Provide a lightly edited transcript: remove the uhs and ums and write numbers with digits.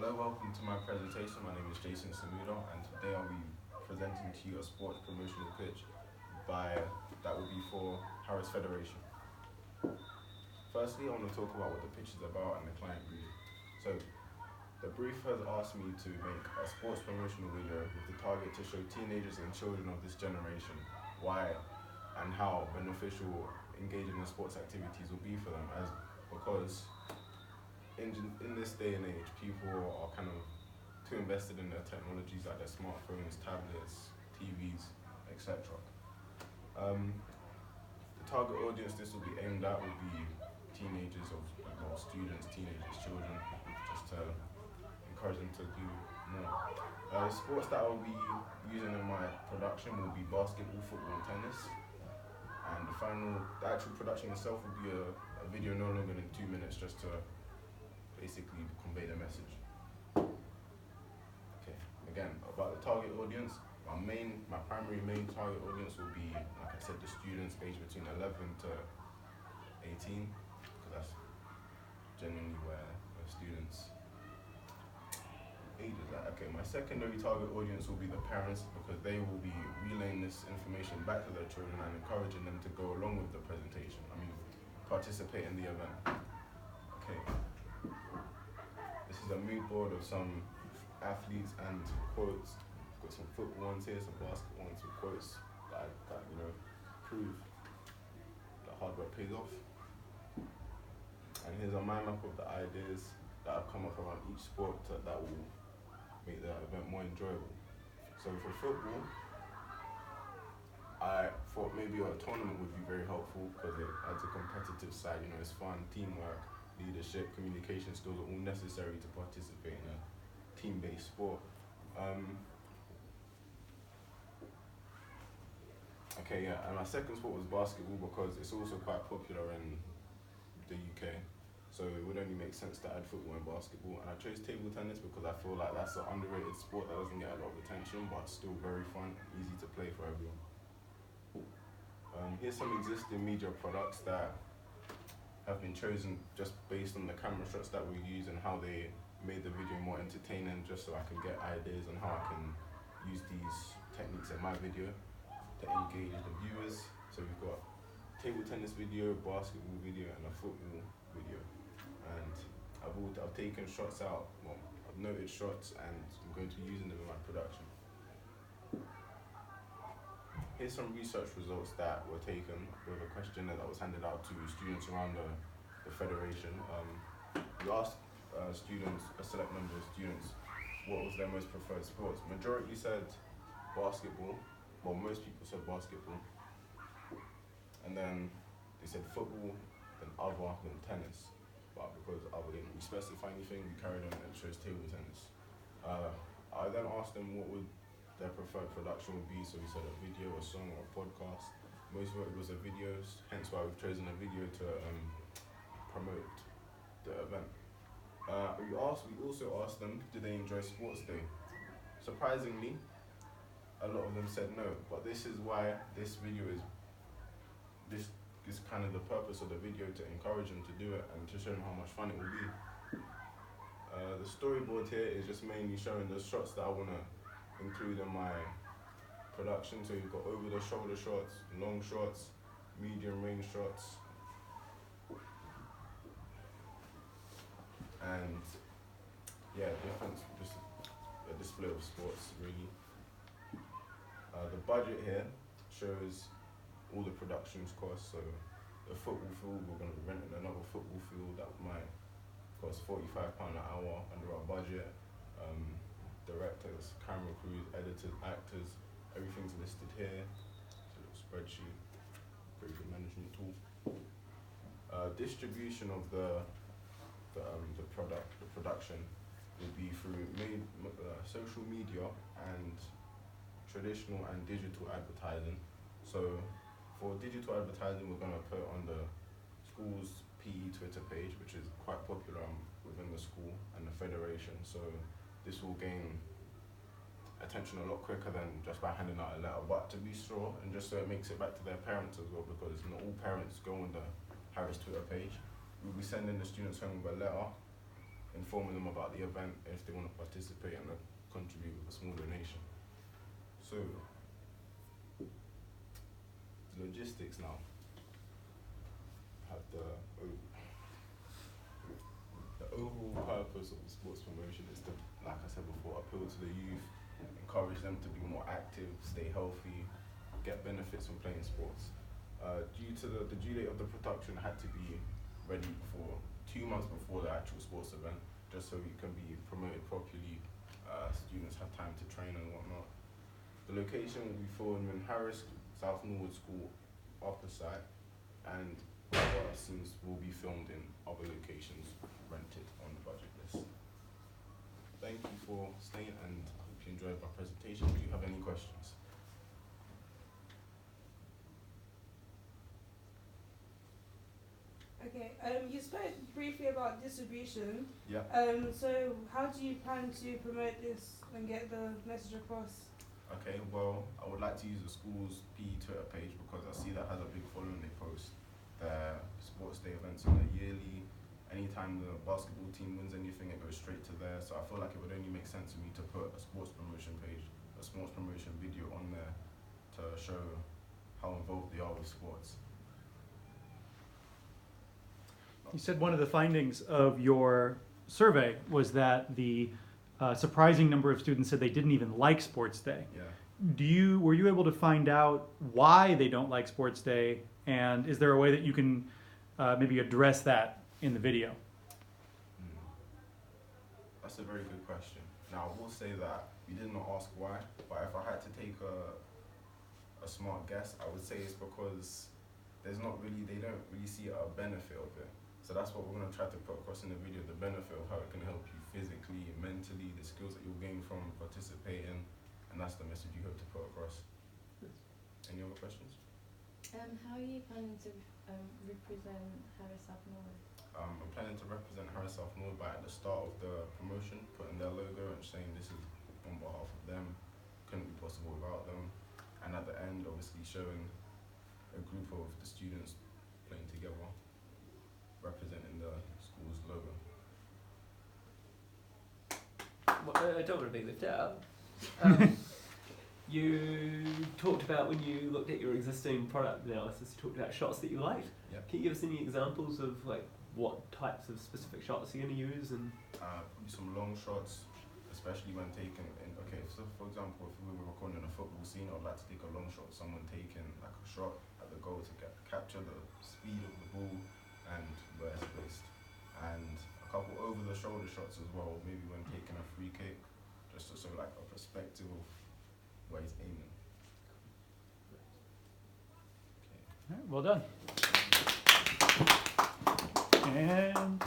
Hello, welcome to my presentation. My name is Jason Samuda, and today I'll be presenting to you a sports promotional pitch that will be for Harris Federation. Firstly, I want to talk about what the pitch is about and the client brief. So, the brief has asked me to make a sports promotional video with the target to show teenagers and children of this generation why and how beneficial engaging in sports activities will be for them, because in this day and age, people are kind of too invested in their technologies like their smartphones, tablets, TVs, etc. The target audience this will be aimed at will be teenagers students, teenagers, children, just to encourage them to do more. The sports that I'll be using in my production will be basketball, football, and tennis. And the actual production itself will be a video no longer than 2 minutes, just to basically convey the message. Okay, again, about the target audience, my primary main target audience will be, like I said, the students aged between 11 to 18, because that's genuinely where the students' age is at. Okay, my secondary target audience will be the parents, because they will be relaying this information back to their children and encouraging them to go along with the presentation. Participate in the event. Okay. This is a mood board of some athletes and quotes. I've got some football ones here, some basketball ones with quotes that prove that hard work pays off. And here's a mind map of the ideas that have come up around each sport that will make the event more enjoyable. So for football, I thought maybe a tournament would be very helpful because it adds a competitive side. It's fun, teamwork, leadership, communication skills are all necessary to participate in a team-based sport. And my second sport was basketball because it's also quite popular in the UK. So it would only make sense to add football and basketball. And I chose table tennis because I feel like that's an underrated sport that doesn't get a lot of attention, but still very fun, easy to play for everyone. Here's some existing media products that have been chosen just based on the camera shots that we use and how they made the video more entertaining, just so I can get ideas on how I can use these techniques in my video to engage the viewers. So we've got table tennis video, basketball video, and a football video. And I've taken shots out, I've noted shots, and I'm going to be using them in my production. Here's some research results that were taken with a questionnaire that was handed out to students around the federation. We asked students, a select number of students, what was their most preferred sports. Majority said basketball. Well, most people said basketball. And then they said football, then other, then tennis. But because other didn't really specify anything, we carried on and chose table tennis. I then asked them what would their preferred production would be, so we said a video, a song, or a podcast. Most of it was a video, hence why we've chosen a video to promote the event. We also asked them, do they enjoy sports day? Surprisingly, a lot of them said no, but this is why this video is kind of the purpose of the video, to encourage them to do it and to show them how much fun it will be. The storyboard here is just mainly showing the shots that I want to include in my production. So you've got over the shoulder shots, long shots, medium range shots, and just a display of sports really. The budget here shows all the productions costs. So the football field, we're going to be renting another football field that might cost £45 an hour under our budget. Directors, camera crews, editors, actors, everything's listed here. It's a little spreadsheet, very good management tool. Distribution of the production will be through social media and traditional and digital advertising. So for digital advertising, we're going to put on the school's PE Twitter page, which is quite popular within the school and the federation. So this will gain attention a lot quicker than just by handing out a letter. But to be sure, and just so it makes it back to their parents as well, because not all parents go on the Harris Twitter page, we'll be sending the students home with a letter informing them about the event if they want to participate and contribute with a small donation. So, logistics now. Have the overall purpose of sports promotion is to, like I said before, appeal to the youth, encourage them to be more active, stay healthy, get benefits from playing sports. Due to the due date of the production had to be ready before 2 months before the actual sports event, just so it can be promoted properly. Students have time to train and whatnot. The location will be filmed in Harris, South Norwood School, opposite, and other scenes will be filmed in other locations rented on the budget list. Thank you for staying, and I hope you enjoyed my presentation. Do you have any questions? Okay, you spoke briefly about distribution. Yeah. So how do you plan to promote this and get the message across? Okay, well, I would like to use the school's PE Twitter page because I see that has a big following. They post their sports day events on a yearly. Anytime the basketball team wins anything, it goes straight to there. So I feel like it would only make sense to me to put a sports promotion page, a sports promotion video on there to show how involved they are with sports. You said one of the findings of your survey was that the surprising number of students said they didn't even like Sports Day. Yeah. Were you able to find out why they don't like Sports Day, and is there a way that you can maybe address that in the video? That's a very good question. Now, I will say that we did not ask why, but if I had to take a smart guess, I would say it's because they don't really see a benefit of it. So that's what we're going to try to put across in the video, the benefit of how it can help you physically, mentally, the skills that you'll gain from participating, and that's the message you hope to put across. Any other questions? How are you planning to represent Harris South Norwood? I'm planning to represent Harris South Norwood by at the start of the promotion, putting their logo and saying this is on behalf of them, couldn't be possible without them, and at the end obviously showing a group of the students playing together, representing the school's logo. Well, I don't want to be left out. You talked about, when you looked at your existing product analysis, you talked about shots that you liked. Yep. Can you give us any examples of like what types of specific shots you're going to use? And Probably some long shots, especially when taken in, okay, so for example, if we were recording a football scene, I'd like to take a long shot of someone taking like a shot at the goal to capture the speed of the ball and where it's placed. And a couple over the shoulder shots as well, maybe when taking a free kick, just to show like a perspective of where he's aiming. Okay. All right, well done. And